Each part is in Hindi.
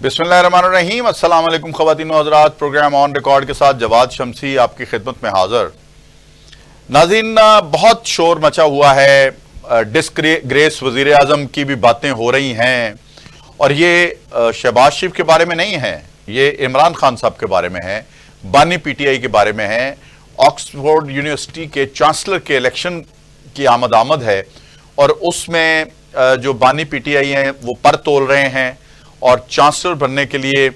बिस्मिल्लाहिर्रहमानिर्रहीम। अस्सलाम वालेकुम ख़वातीन व हज़रात। प्रोग्राम ऑन रिकॉर्ड के साथ जवाद शमसी आपकी खिदमत में हाजिर। नाज़रीन, बहुत शोर मचा हुआ है, डिस्ग्रेस वज़ीर आज़म की भी बातें हो रही हैं और ये शहबाज शरीफ के बारे में नहीं है, ये इमरान खान साहब के बारे में है, बानी पीटीआई के बारे में है। ऑक्सफोर्ड यूनिवर्सिटी के चांसलर के इलेक्शन की आमद है और उसमें जो बानी पीटीआई हैं वो पर तोल रहे हैं और चांसलर बनने के लिए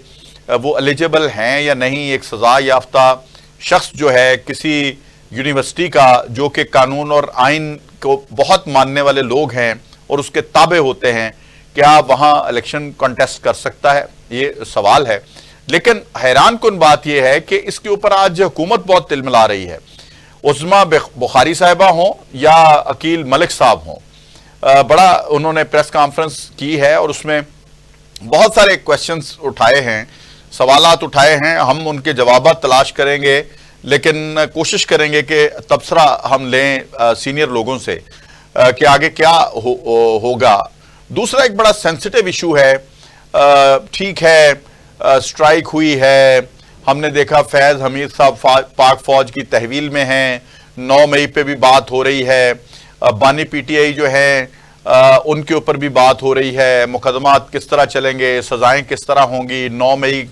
वो एलिजिबल हैं या नहीं। एक सजा याफ्ता शख्स जो है किसी यूनिवर्सिटी का, जो कि कानून और आइन को बहुत मानने वाले लोग हैं और उसके ताबे होते हैं, क्या वहाँ इलेक्शन कॉन्टेस्ट कर सकता है? ये सवाल है। लेकिन हैरान कुन बात यह है कि इसके ऊपर आज हुकूमत बहुत तिलमिला रही है। उस्मा बुखारी साहिबा हों या अकील मलिक साहब हों, बड़ा उन्होंने प्रेस कॉन्फ्रेंस की है और उसमें बहुत सारे क्वेश्चंस उठाए हैं, सवालात उठाए हैं। हम उनके जवाब तलाश करेंगे, लेकिन कोशिश करेंगे कि तबसरा हम लें सीनियर लोगों से कि आगे क्या होगा। दूसरा एक बड़ा सेंसिटिव इशू है। ठीक है, स्ट्राइक हुई है, हमने देखा फैज़ हमीद साहब पाक फौज की तहवील में हैं, 9 मई पे भी बात हो रही है। बानी पीटीआई जो है उनके ऊपर भी बात हो रही है। मुकदमात किस तरह चलेंगे, सजाएं किस तरह होंगी, 9 मई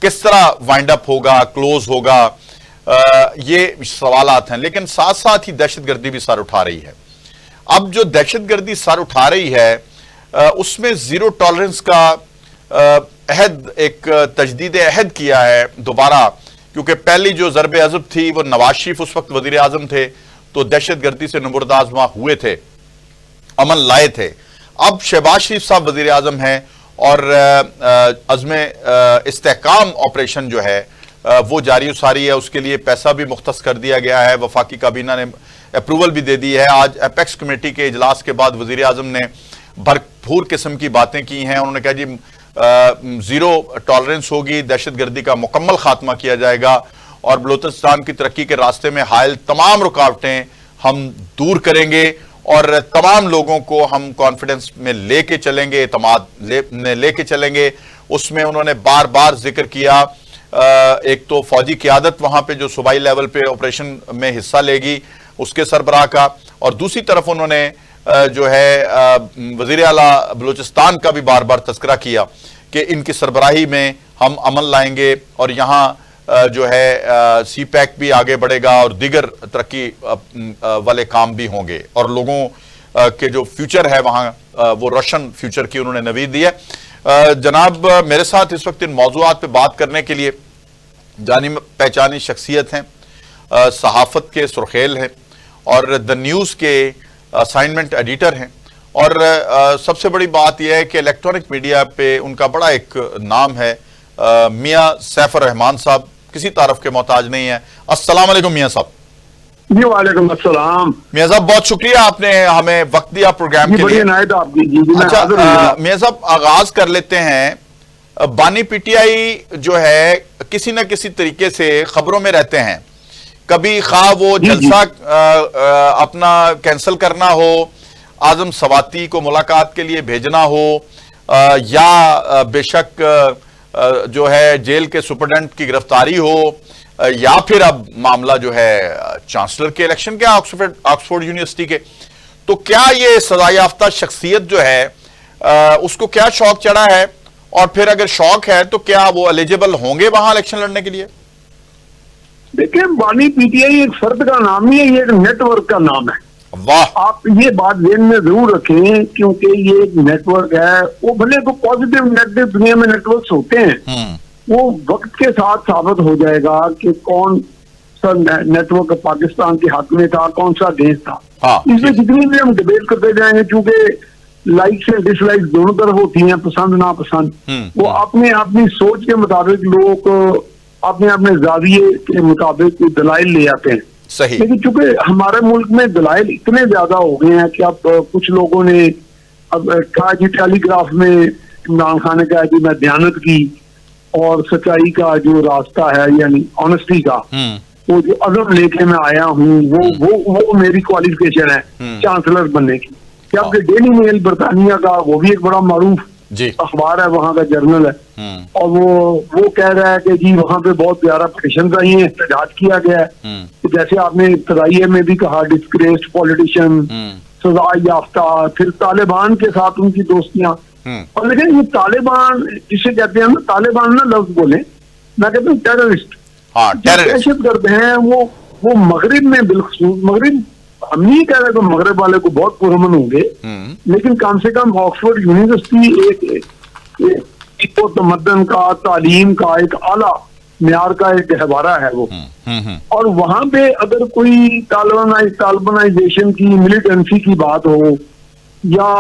किस तरह वाइंड अप होगा, क्लोज होगा, ये सवालात हैं। लेकिन साथ साथ ही दहशतगर्दी भी सर उठा रही है। अब जो दहशतगर्दी सर उठा रही है उसमें जीरो टॉलरेंस का अहद, एक तजदीद अहद किया है दोबारा, क्योंकि पहली जो ज़रब अज़ब थी वो नवाज शरीफ उस वक्त वज़ीर आज़म थे तो दहशतगर्दी से नुबरदाज वहां हुए थे, अमन लाए थे। अब शहबाज शरीफ साहब वज़ीर आज़म हैं और अज़्म इस्तेहकाम ऑपरेशन जो है वो जारी सारी है। उसके लिए पैसा भी मुख्तस कर दिया गया है, वफाकी काबीना ने अप्रूवल भी दे दी है। आज एपेक्स कमेटी के इजलास के बाद वज़ीर आज़म ने भरपूर किस्म की बातें की हैं। उन्होंने कहा जी जीरो टॉलरेंस होगी, दहशतगर्दी का मुकम्मल खात्मा किया जाएगा और बलूचिस्तान की तरक्की के रास्ते में हायल तमाम रुकावटें हम दूर करेंगे और तमाम लोगों को हम कॉन्फिडेंस में लेके चलेंगे, एतमाद में लेके चलेंगे। उसमें उन्होंने बार बार जिक्र किया, एक तो फौजी क़यादत वहां पे जो सूबाई लेवल पे ऑपरेशन में हिस्सा लेगी उसके सरबराह का, और दूसरी तरफ उन्होंने जो है वज़ीर आला बलूचिस्तान का भी बार बार तज़किरा किया कि इनकी सरबराही में हम अमल लाएंगे और यहाँ जो है सी पैक भी आगे बढ़ेगा और दीगर तरक्की वाले काम भी होंगे और लोगों के जो फ्यूचर है वहाँ वो रोशन फ्यूचर की उन्होंने नवीद दी है। जनाब मेरे साथ इस वक्त इन मौज़ूआत पे बात करने के लिए जानी पहचानी शख्सियत हैं, सहाफ़त के सुर्खेल हैं और द न्यूज़ के असाइनमेंट एडिटर हैं और सबसे बड़ी बात यह है कि इलेक्ट्रॉनिक मीडिया पे उनका बड़ा एक नाम है। मियाँ सैफ रहमान साहब किसी तारफ के मोहताज नहीं है। अस्सलाम वालेकुम मियाँ साहब। जी वालेकुम अस्सलाम। मियाँ साहब बहुत शुक्रिया, आपने हमें वक्त दिया प्रोग्राम के लिए। अच्छा मियाँ साहब, आगाज कर लेते हैं। बानी पीटीआई जो है किसी न किसी तरीके से खबरों में रहते हैं, कभी खा वो जलसा अपना कैंसिल करना हो, आजम सवाती को मुलाकात के लिए भेजना हो, या बेशक जो है जेल के सुपरडेंट की गिरफ्तारी हो, या फिर अब मामला जो है चांसलर के इलेक्शन के ऑक्सफोर्ड यूनिवर्सिटी के। तो क्या ये सजा याफ्ता शख्सियत जो है उसको क्या शौक चढ़ा है, और फिर अगर शौक है तो क्या वो एलिजिबल होंगे वहां इलेक्शन लड़ने के लिए? देखिए, बानी पीटीआई एक फर्द का नाम नहीं है, ये एक नेटवर्क का नाम है। वाह, आप ये बात ध्यान में जरूर रखें, क्योंकि ये एक नेटवर्क है। वो भले तो पॉजिटिव नेगेटिव दुनिया में नेटवर्क्स होते हैं, वो वक्त के साथ साबित हो जाएगा कि कौन सा नेटवर्क पाकिस्तान के हक में था, कौन सा देश था। इसमें जितनी भी हम डिबेट करते जाएंगे, चूंकि लाइक्स एंड डिसलाइक्स दोनों तरफ होती हैं, पसंद नापसंद, वो अपने अपनी सोच के मुताबिक लोग अपने अपने जाविये के मुताबिक दलाइल ले आते हैं। सही। लेकिन चूंकि हमारे मुल्क में दलाइल इतने ज्यादा हो गए हैं कि अब कुछ लोगों ने अब कहा जी टेलीग्राफ में इमरान खान ने कहा कि मैं दयानत की और सच्चाई का जो रास्ता है, यानी ऑनेस्टी का, वो जो अदब लेके मैं आया हूँ, वो मेरी क्वालिफिकेशन है चांसलर बनने की। जबकि डेली मेल बरतानिया का, वो भी एक बड़ा मारूफ जी। अखबार है, वहां का जर्नल है, और वो कह रहा है कि जी वहां पे बहुत ज्यादा पिटिशन आई है, एहतजाज किया गया है। तो जैसे आपने इब्तदाइये में भी कहा, डिस्ग्रेस्ड पॉलिटिशियन, सजा याफ्ता, फिर तालिबान के साथ उनकी दोस्तियां। और लेकिन ये तालिबान जिसे कहते हैं ना, तालिबान ना लफ्ज बोले, मैं कहता हूँ टेररिस्ट, दहशतगर्द हैं वो मगरिब में, बिल्कुल मगरिब, हम नहीं कह रहे तो मगरब वाले को बहुत पुरअमन होंगे, लेकिन कम से कम ऑक्सफोर्ड यूनिवर्सिटी एक तमद्दन का, तालीम का एक आला म्यार का एक गहवारा है वो। और वहां पे अगर कोई तालिबानाइजेशन की, मिलिटेंसी की बात हो, या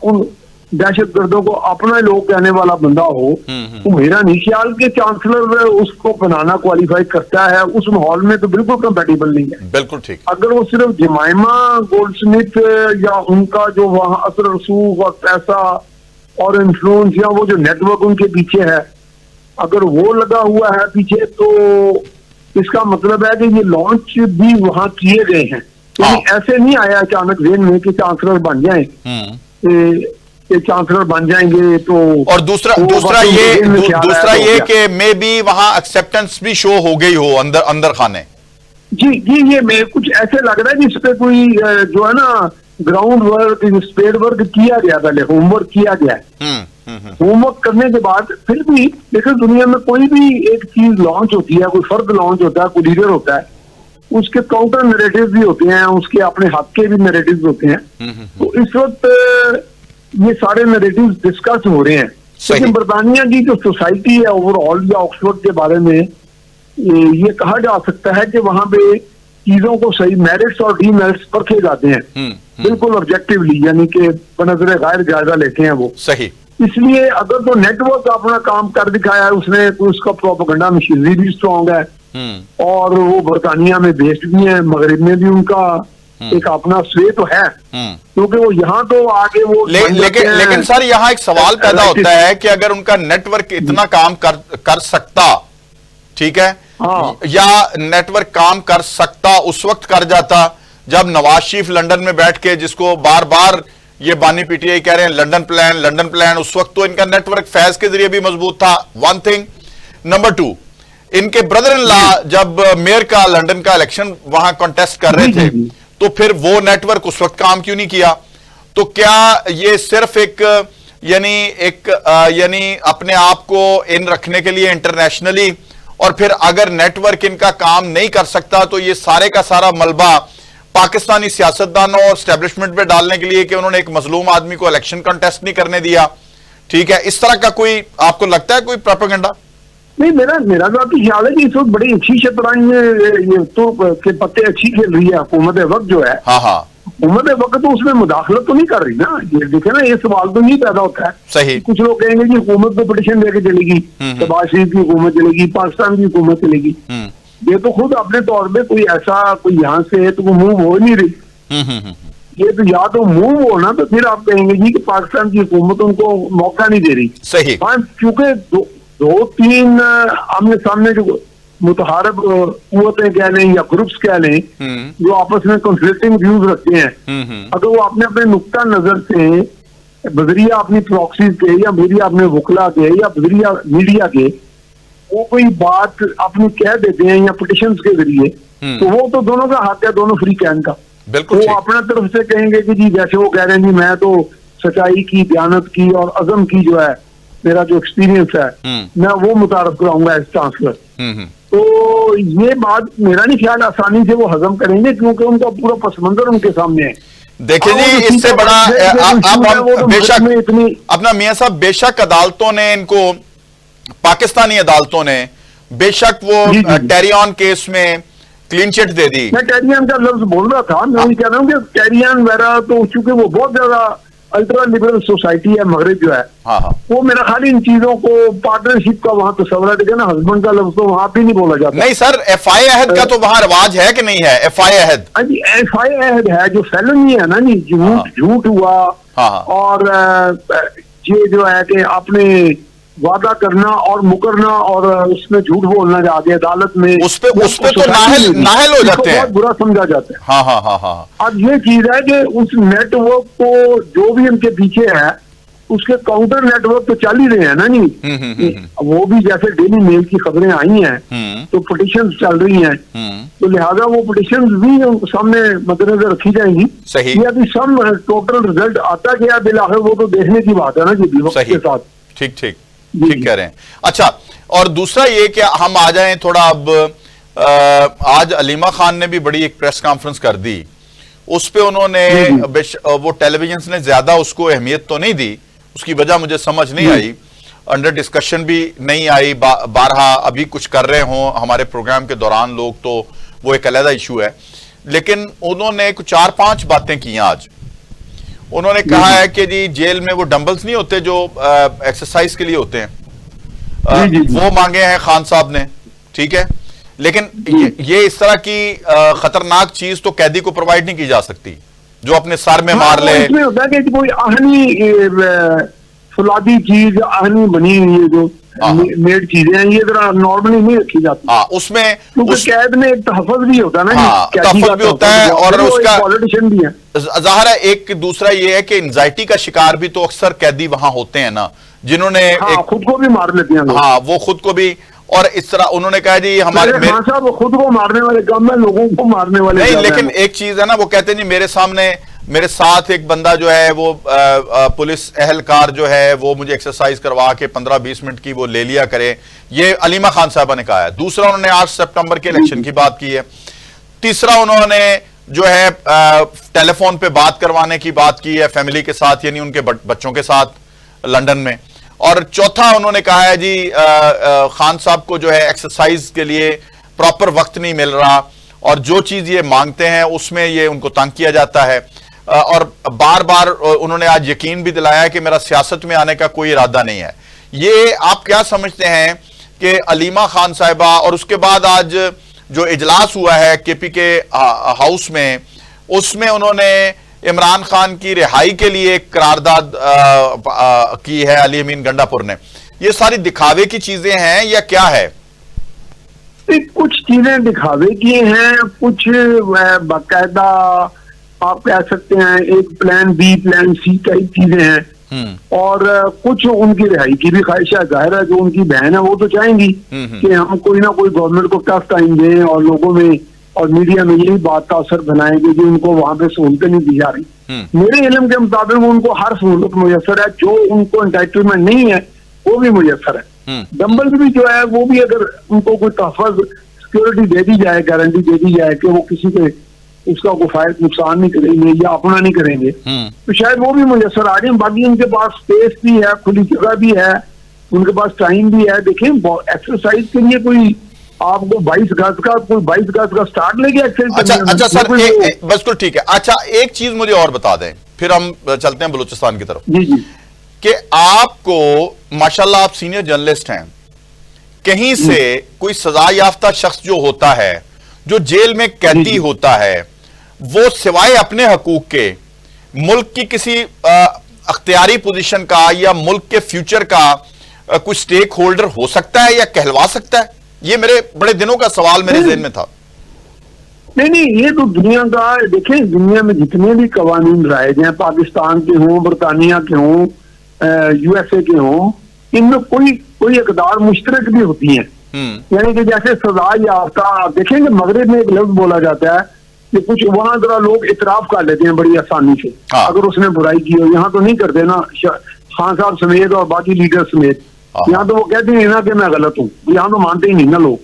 उन दहशतगर्दों को अपना लोग कहने वाला बंदा हो, तो मेरा नहीं ख्याल कि चांसलर उसको बनाना क्वालिफाई करता है। उस माहौल में तो बिल्कुल कंपेटेबल नहीं है। बिल्कुल ठीक। अगर वो सिर्फ जमाइमा गोल्डस्मिथ या उनका जो वहां असर रसूख और पैसा और इन्फ्लुएंस, या वो जो नेटवर्क उनके पीछे है, अगर वो लगा हुआ है पीछे, तो इसका मतलब है कि ये लॉन्च भी वहां किए गए हैं। यानी ऐसे नहीं आया अचानक जेन में कि चांसलर बन जाए, चांसलर बन जाएंगे तो। और दूसरा ये कि मे बी वहां एक्सेप्टेंस भी शो हो गई हो अंदर खाने। जी ये मैं कुछ ऐसे लग रहा है जिसपे कोई जो है ना ग्राउंड वर्क, स्पेड वर्क किया गया, पहले होमवर्क किया गया है। होमवर्क करने के बाद फिर भी देखो, दुनिया में कोई भी एक चीज लॉन्च होती है, कोई फर्द लॉन्च होता है, कोई लीडर होता है, उसके काउंटर नैरेटिव भी होते हैं, उसके अपने हक के भी नैरेटिव होते हैं। तो इस वक्त ये सारे नैरेटिव डिस्कस हो रहे हैं। लेकिन बरतानिया की जो सोसाइटी है ओवरऑल, या ऑक्सफोर्ड के बारे में ये कहा जा सकता है कि वहां पे चीजों को सही मेरिट्स और डीमेरिट्स परखे जाते हैं, बिल्कुल ऑब्जेक्टिवली, यानी कि बनज़रे गैर जायजा लेते हैं वो। सही। इसलिए अगर तो नेटवर्क अपना काम कर दिखाया है उसने, तो उसका प्रोपेगेंडा मशीनरी भी स्ट्रॉन्ग है, और वो बरतानिया में बेस्ड भी है, मगरिब में भी उनका एक अपना स्वे तो है, क्योंकि वो यहाँ तो आगे वो लेकिन सर यहाँ एक सवाल पैदा होता है कि अगर उनका नेटवर्क इतना काम कर सकता, ठीक है, या नेटवर्क काम कर सकता उस वक्त कर जाता जब नवाज शरीफ लंदन में बैठ के, जिसको बार बार ये बानी पीटीआई कह रहे हैं लंदन प्लान, उस वक्त तो इनका नेटवर्क फैज के जरिए भी मजबूत था, वन थिंग। नंबर टू, इनके ब्रदर इन लॉ जब मेयर का लंदन का इलेक्शन वहां कॉन्टेस्ट कर रहे थे, तो फिर वो नेटवर्क उस वक्त काम क्यों नहीं किया? तो क्या ये सिर्फ यानी अपने आप को इन रखने के लिए इंटरनेशनली, और फिर अगर नेटवर्क इनका काम नहीं कर सकता तो ये सारे का सारा मलबा पाकिस्तानी सियासतदानों और स्टैब्लिशमेंट पे डालने के लिए कि उन्होंने एक मजलूम आदमी को इलेक्शन कॉन्टेस्ट नहीं करने दिया, ठीक है, इस तरह का कोई आपको लगता है कोई प्रोपेगेंडा? नहीं, मेरा तो ख्याल है कि इस वक्त बड़ी अच्छी शतरंज ये तो के पत्ते अच्छी खेल रही है हुकूमत वक्त जो है। हुकूमत वक्त तो उसमें मुदाखलत तो नहीं कर रही ना, ये देखे ना, ये सवाल तो नहीं पैदा होता है। सही। कुछ लोग कहेंगे कि हुकूमत को पिटीशन देके चलेगी, शहबाज शरीफ की हुकूमत चलेगी, पाकिस्तान की हुकूमत चलेगी। ये तो खुद अपने तौर पे कोई ऐसा कोई यहाँ से तो मूव हो नहीं रही। ये तो या तो मूव हो ना, तो फिर आप कहेंगे जी कि पाकिस्तान की हुकूमत उनको मौका नहीं दे रही। सही। क्योंकि दो तीन आमने सामने जो मुतहारब कुव्वतें कह लें या ग्रुप्स कह लें, जो आपस में कॉन्फ्लिक्टिंग व्यूज रखते हैं, अगर वो अपने अपने नुक्ता नजर से बजरिया अपनी प्रॉक्सीज के, या बजरिया अपने वकला के, या बजरिया मीडिया के वो कोई बात अपनी कह देते हैं या पिटिशंस के जरिए, तो वो तो दोनों का हाथ है, दोनों फ्री कैन का। बिल्कुल। वो अपने तरफ से कहेंगे कि जी जैसे वो कह रहे हैं जी मैं तो सच्चाई की, दयानत की और अज़म की जो है मेरा जो एक्सपीरियंस है मैं वो मुतारफ कराऊंगा एज चांसलर। तो ये बात मेरा नहीं ख्याल आसानी से वो हजम करेंगे, क्योंकि उनका पूरा पस मंजर उनके सामने है। देखिए जी, इससे बड़ा आप बेशक अपना मियां साहब, बेशक अदालतों ने इनको, पाकिस्तानी अदालतों ने बेशक वो टेरियन केस में क्लीन चिट दे दी। मैं टेरियन का लफ्ज बोल रहा था, मैं ये कह रहा हूँ कि टेरियन वगैरह तो चूंकि वो बहुत ज्यादा अल्ट्रा लिबरल सोसाइटी है मगरिब जो है, वो मेरा खाली इन चीजों को पार्टनरशिप का वहां तस्वरा देगा ना, हस्बैंड का लफ्ज तो वहां भी नहीं बोला जाता। नहीं सर, एफआई अहद का तो वहां रिवाज है कि नहीं है? एफआई अहद, हाँ जी, एफआई अहद है जो फैलनी है ना जी, झूठ हुआ, और ये जो है कि आपने वादा करना और मुकरना और उसमें झूठ बोलना जाके अदालत में, उस पे तो नाहल हो जाते हैं, बहुत बुरा समझा जाता है। अब ये चीज है कि उस नेटवर्क को जो भी उनके पीछे है उसके काउंटर नेटवर्क तो चल ही रहे हैं ना जी। वो भी जैसे डेली मेल की खबरें आई हैं तो पिटिशन चल रही हैं, तो लिहाजा वो पिटिशन भी सामने मद्देनजर रखी जाएंगी। सही। ये अभी सब टोटल रिजल्ट आता गया बिलाखिर, वो तो देखने की बात है ना जी वक्त के साथ। ठीक ठीक ठीक कह रहे हैं। अच्छा, और दूसरा ये कि हम आ जाएं थोड़ा अब, आज अलीमा खान ने भी बड़ी एक प्रेस कॉन्फ्रेंस कर दी, उस पे उन्होंने वो टेलीविजन ने ज्यादा उसको अहमियत तो नहीं दी, उसकी वजह मुझे समझ नहीं आई, अंडर डिस्कशन भी नहीं आई, बारहा अभी कुछ कर रहे हों हमारे प्रोग्राम के दौरान लोग तो वो एक अलग इशू है, लेकिन उन्होंने कुछ 4-5 बातें की आज। उन्होंने कहा है कि जी जेल में वो डंबल्स नहीं होते जो एक्सरसाइज के लिए होते हैं, वो मांगे हैं खान साहब ने, ठीक है, लेकिन ये इस तरह की खतरनाक चीज तो कैदी को प्रोवाइड नहीं की जा सकती जो अपने सर में मार ले। इसमें होता है कि कोई आहनी फुलादी चीज, आहनी बनी हुई है जो मेड चीजें हैं, ये जरा नॉर्मली नहीं रखी जाती। उसमें क्योंकि कैद में एक तहफ़्फ़ुज़ भी होता है ना, तहफ़्फ़ुज़ भी होता है और उसका पॉलिटिशियन भी है। ज़ाहिर है। एक दूसरा ये है कि एंजाइटी का शिकार भी तो अक्सर कैदी वहां होते हैं ना, जिन्होंने खुद को भी मार लेते हैं। हाँ, वो खुद को भी, और इस तरह उन्होंने कहा जी हमारे साहब खुद को मारने वाले कम है, लोगों को मारने वाले नहीं। लेकिन एक चीज है ना, वो कहते हैं जी मेरे साथ एक बंदा जो है वो पुलिस एहलकार जो है वो मुझे एक्सरसाइज करवा के 15-20 मिनट की वो ले लिया करे, ये अलीमा खान साहबा ने कहा है। दूसरा, उन्होंने 8 सितंबर के इलेक्शन की बात की है। तीसरा, उन्होंने जो है टेलीफोन पे बात करवाने की बात की है फैमिली के साथ, यानी उनके बच्चों के साथ लंदन में। और चौथा, उन्होंने कहा है जी खान साहब को जो है एक्सरसाइज के लिए प्रॉपर वक्त नहीं मिल रहा, और जो चीज ये मांगते हैं उसमें ये उनको तंग किया जाता है। और बार बार उन्होंने आज यकीन भी दिलाया कि मेरा सियासत में आने का कोई इरादा नहीं है। ये आप क्या समझते हैं कि अलीमा खान साहिबा, और उसके बाद आज जो इजलास हुआ है केपी के हाउस में, उसमें उन्होंने इमरान खान की रिहाई के लिए एक करारदाद की है अली अमीन गंडापुर ने, ये सारी दिखावे की चीजें हैं या क्या है? कुछ चीजें दिखावे की हैं, कुछ बाकायदा आप कह सकते हैं एक plan B plan C type चीजें हैं, और कुछ उनकी रिहाई की भी ख्वाहिश है। जाहिर है जो उनकी बहन है वो तो चाहेंगी कि हम कोई ना कोई गवर्नमेंट को टफ टाइम दें और लोगों में और मीडिया में यही बात का असर बनाएंगे कि उनको वहां पे सहूलतें नहीं दी जा रही। मेरे इल्म के मुताबिक उनको हर सहूलत मुयसर है, जो उनको एंटाइटलमेंट नहीं है वो भी मुयसर है। डंबल भी जो है वो भी अगर उनको कोई तहफ़्फ़ुज़ सिक्योरिटी दे दी जाए, गारंटी दे दी जाए कि वो किसी के उसका कोई फायदा नुकसान नहीं करेंगे या अपना नहीं करेंगे, तो शायद वो भी मुयसर आ जाए। बाकी उनके पास स्पेस भी है, खुली जगह भी है, उनके पास टाइम भी है। देखिए एक्सरसाइज के लिए कोई आपको 22 गज का स्टार्ट लेके एक्सरसाइज। अच्छा सर, बिल्कुल ठीक है। अच्छा, एक चीज मुझे और बता दें, फिर हम चलते हैं बलूचिस्तान की तरफ। जी जी, कि आपको माशाल्लाह आप सीनियर जर्नलिस्ट हैं, कहीं से कोई सजा याफ्ता शख्स जो होता है, जो जेल में कैदी होता है, वो सिवाय अपने हकूक के मुल्क की किसी अख्तियारी पोजीशन का या मुल्क के फ्यूचर का कोई स्टेक होल्डर हो सकता है या कहलवा सकता है? ये मेरे बड़े दिनों का सवाल मेरे ज़हन में था। नहीं, ये तो दुनिया का, देखें दुनिया में जितने भी कवानीन राइज हैं, पाकिस्तान के हों, बरतानिया के हों, यूएसए के हों, इनमें कोई इकदार मुश्तरक भी होती है। यानी कि जैसे सजा याफ्ता, देखेंगे मगरिब में एक लफ्ज बोला जाता है कि कुछ वहां जरा लोग इतराफ कर लेते हैं बड़ी आसानी से, अगर उसने बुराई की हो। यहाँ तो नहीं करते ना, खान साहब समेत और बाकी लीडर समेत। यहाँ तो वो कहते हैं ना कि मैं गलत हूँ, यहाँ तो मानते ही नहीं ना लोग,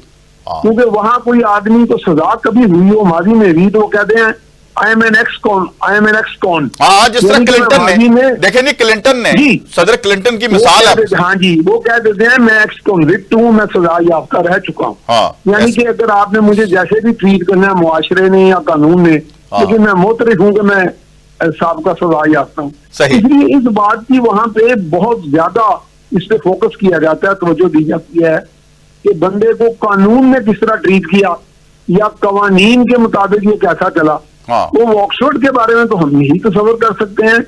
क्योंकि वहां कोई आदमी को सजा कभी हुई हो माजी में भी, तो वो कहते हैं I am an ex con. जिस तरह क्लिंटन ने, देखें नहीं, क्लिंटन ने, सदर क्लिंटन की मिसाल है। हाँ जी, वो कह देते हैं मैं एक्स कॉन्विक्ट हूँ, मैं सजा याफ्ता रह चुका हूँ। यानी कि अगर आपने मुझे जैसे भी ट्रीट करना है मुआशरे ने या कानून ने, लेकिन मैं मोतरफ हूँ कि मैं साबका सजा याफ्ता हूँ। इसलिए इस बात की वहां पे बहुत ज्यादा इस पे फोकस किया जाता है, तवज्जो दी जाती है कि बंदे को कानून ने किस तरह ट्रीट किया या कवानीन के मुताबिक ये कैसा चला। वो ऑक्सफोर्ड के बारे में तो हम यही तस्वर कर सकते हैं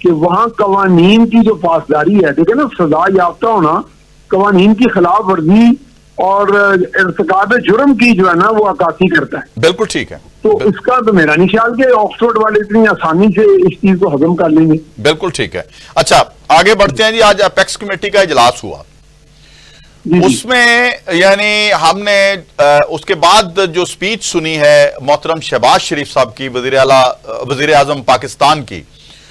कि वहां कवानीन की जो पासदारी है, देखिए ना, सजा याफ्ता होना कवानीन की खिलाफ वर्जी और इर्तिकाब जुर्म की जो है ना वो अक्कासी करता है। बिल्कुल ठीक है। तो इसका तो मेरा नहीं ख्याल कि ऑक्सफोर्ड वाले इतनी आसानी से इस चीज को हजम कर लेंगे। बिल्कुल ठीक है। अच्छा, आगे बढ़ते हैं जी। आज अपेक्स कमेटी का इजलास हुआ, उसमें यानी हमने उसके बाद जो स्पीच सुनी है मोहतरम शहबाज शरीफ साहब की, वजीर आजम पाकिस्तान की,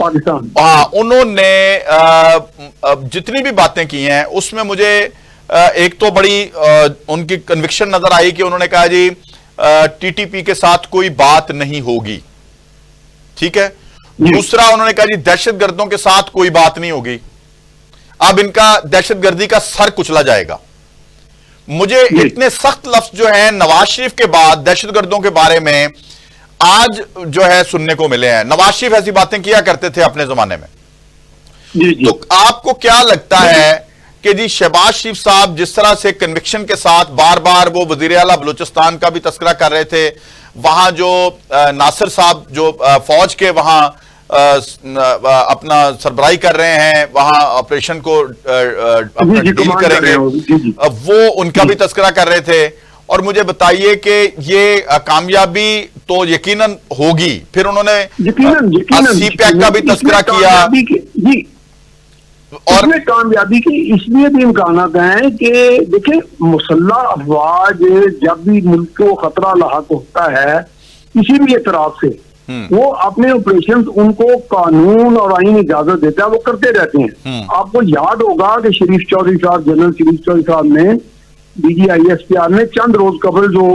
उन्होंने जितनी भी बातें की हैं उसमें मुझे एक तो बड़ी उनकी कन्विक्शन नजर आई कि उन्होंने कहा जी टीटीपी के साथ कोई बात नहीं होगी, ठीक है। दूसरा उन्होंने कहा जी दहशतगर्दों के साथ कोई बात नहीं होगी, अब इनका दहशतगर्दी का सर कुचला जाएगा। मुझे इतने सख्त लफ्ज जो हैं नवाज शरीफ के बाद दहशतगर्दों के बारे में आज जो है सुनने को मिले हैं। नवाज शरीफ ऐसी बातें किया करते थे अपने जमाने में। तो आपको क्या लगता है कि जी शहबाज शरीफ साहब जिस तरह से कन्विक्शन के साथ बार बार वो वजीर आला बलूचिस्तान का भी तस्करा कर रहे थे, वहां जो नासिर साहब जो फौज के वहां अपना सरबराही कर रहे हैं, वहां ऑपरेशन को अपना डील करेंगे, वो उनका भी तस्करा कर रहे थे। और मुझे बताइए कि ये कामयाबी तो यकीनन होगी। फिर उन्होंने सीपैक का भी तस्करा किया और कामयाबी की इसलिए भी इम्कानात हैं कि देखिए मुसल्लह अफवाज जब भी मुल्क को खतरा लाहक होता है किसी भी तरफ से, वो अपने ऑपरेशन उनको कानून और आईन इजाजत देता है, वो करते रहते हैं। आपको याद होगा कि शरीफ चौधरी साहब, जनरल शरीफ चौधरी साहब ने DGISPR ने चंद रोज कबल जो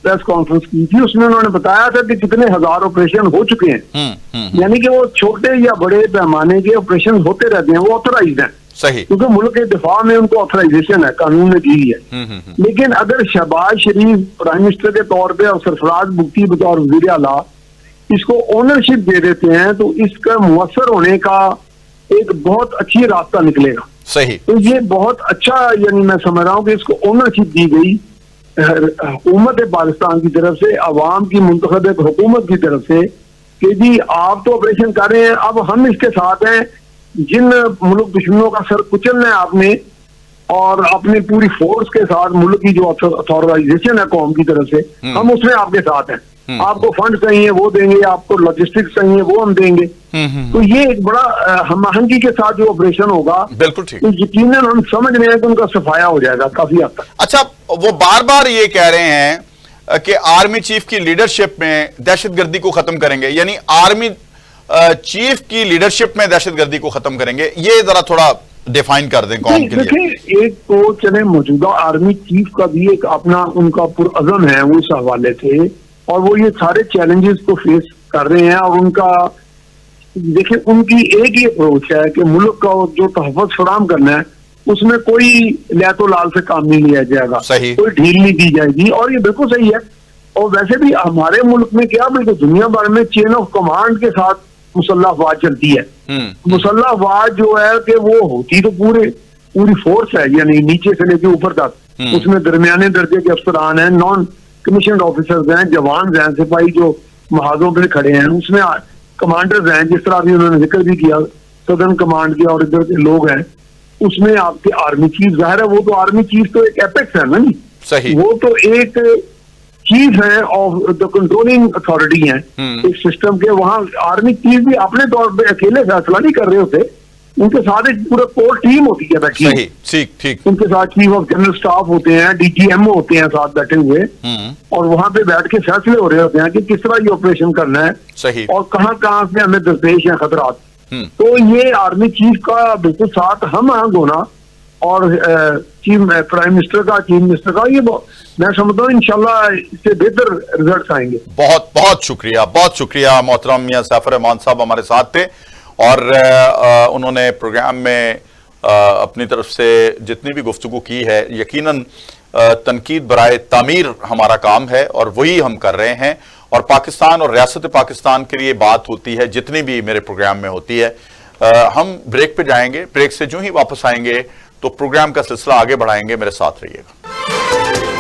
प्रेस कॉन्फ्रेंस की थी उसमें उन्होंने बताया था कि कितने हजार ऑपरेशन हो चुके हैं। यानी कि वो छोटे या बड़े पैमाने के ऑपरेशन होते रहते हैं, वो ऑथराइज्ड हैं। सही, क्योंकि मुल्क के दिफा में उनको ऑथराइजेशन है, कानून ने दी है। लेकिन अगर शहबाज शरीफ प्राइम मिनिस्टर के तौर पर और सरफराज बुख्ती बतौर वजीर आला इसको ओनरशिप दे देते हैं तो इसका मुअस्सर होने का एक बहुत अच्छी रास्ता निकलेगा। सही, तो ये बहुत अच्छा, यानी मैं समझ रहा हूँ कि इसको ओनरशिप दी गई हुकूमत पाकिस्तान की तरफ से, अवाम की मुंतखब एक हुकूमत की तरफ से कि जी आप तो ऑपरेशन कर रहे हैं, अब हम इसके साथ हैं। जिन मुल्क दुश्मनों का सर कुचलना है आपने, और अपनी पूरी फोर्स के साथ मुल्क की जो अथॉराइजेशन है कौम की तरफ से, हम उसमें आपके साथ हैं। आपको फंड चाहिए वो देंगे, आपको लॉजिस्टिक्स चाहिए वो हम देंगे। तो ये एक बड़ा हम आहंगी के साथ जो ऑपरेशन होगा, बिल्कुल ठीक, तो यकीनन हम समझ रहे हैं कि उनका सफाया हो जाएगा काफी हद तक। अच्छा, वो बार बार ये कह रहे हैं कि आर्मी चीफ की लीडरशिप में दहशतगर्दी को खत्म करेंगे, यानी आर्मी चीफ की लीडरशिप में दहशतगर्दी को खत्म करेंगे। ये जरा थोड़ा डिफाइन कर दें कौन के लिए। देखिए, एक तो चले मौजूदा आर्मी चीफ का भी एक अपना उनका पुरअज़म है वो इस हवाले से, और वो ये सारे चैलेंजेस को फेस कर रहे हैं। और उनका देखिए उनकी एक ही अप्रोच है कि मुल्क का जो तहफ़्फ़ुज़ फराहम करना है उसमें कोई लैतो लाल से काम नहीं लिया जाएगा, कोई ढील नहीं दी जाएगी। और ये बिल्कुल सही है। और वैसे भी हमारे मुल्क में क्या बल्कि दुनिया भर में चेन ऑफ कमांड के साथ मुसल्लह अफवाज चलती है। मुसल्लह अफवाज जो है कि वो होती तो पूरी फोर्स है, यानी नीचे से लेकर ऊपर तक, उसमें दरमियाने दर्जे के अफसरान हैं, नॉन कमीशन ऑफिसर्स हैं, जवान हैं, सिपाही जो महाजों पे खड़े हैं, उसमें कमांडर्स हैं, जिस तरह भी उन्होंने जिक्र भी किया सदर्न कमांड के, और इधर के लोग हैं। उसमें आपके आर्मी चीफ, जाहिर है वो तो आर्मी चीफ तो एक एपेक्स है ना जी। सही, वो तो एक चीफ है ऑफ द कंट्रोलिंग अथॉरिटी है इस सिस्टम के। वहां आर्मी चीफ भी अपने तौर पे अकेले फैसला नहीं कर रहे होते, उनके साथ एक पूरा कोर टीम होती है बैठी। ठीक ठीक, उनके साथ चीफ ऑफ जनरल स्टाफ होते हैं, DGMO होते हैं साथ बैठे हुए, और वहां पे बैठ के फैसले हो रहे होते हैं कि किस तरह ये ऑपरेशन करना है। सही, और कहाँ कहाँ से हमें दरपेश है खतरात। तो ये आर्मी चीफ का बिल्कुल साथ हम आहंग होना, और चीफ प्राइम मिनिस्टर का, चीफ मिनिस्टर का, ये मैं समझता हूँ इंशाल्लाह इससे बेहतर रिजल्ट आएंगे। बहुत बहुत शुक्रिया मोहतरम मियां सैफुर रहमान साहब हमारे साथ थे, और उन्होंने प्रोग्राम में अपनी तरफ से जितनी भी गुफ्तगू की है, यकीनन तनकीद बराए तामीर हमारा काम है और वही हम कर रहे हैं। और पाकिस्तान और रियासत पाकिस्तान के लिए बात होती है जितनी भी मेरे प्रोग्राम में होती है। हम ब्रेक पे जाएंगे, ब्रेक से जो ही वापस आएंगे तो प्रोग्राम का सिलसिला आगे बढ़ाएंगे। मेरे साथ रहिएगा।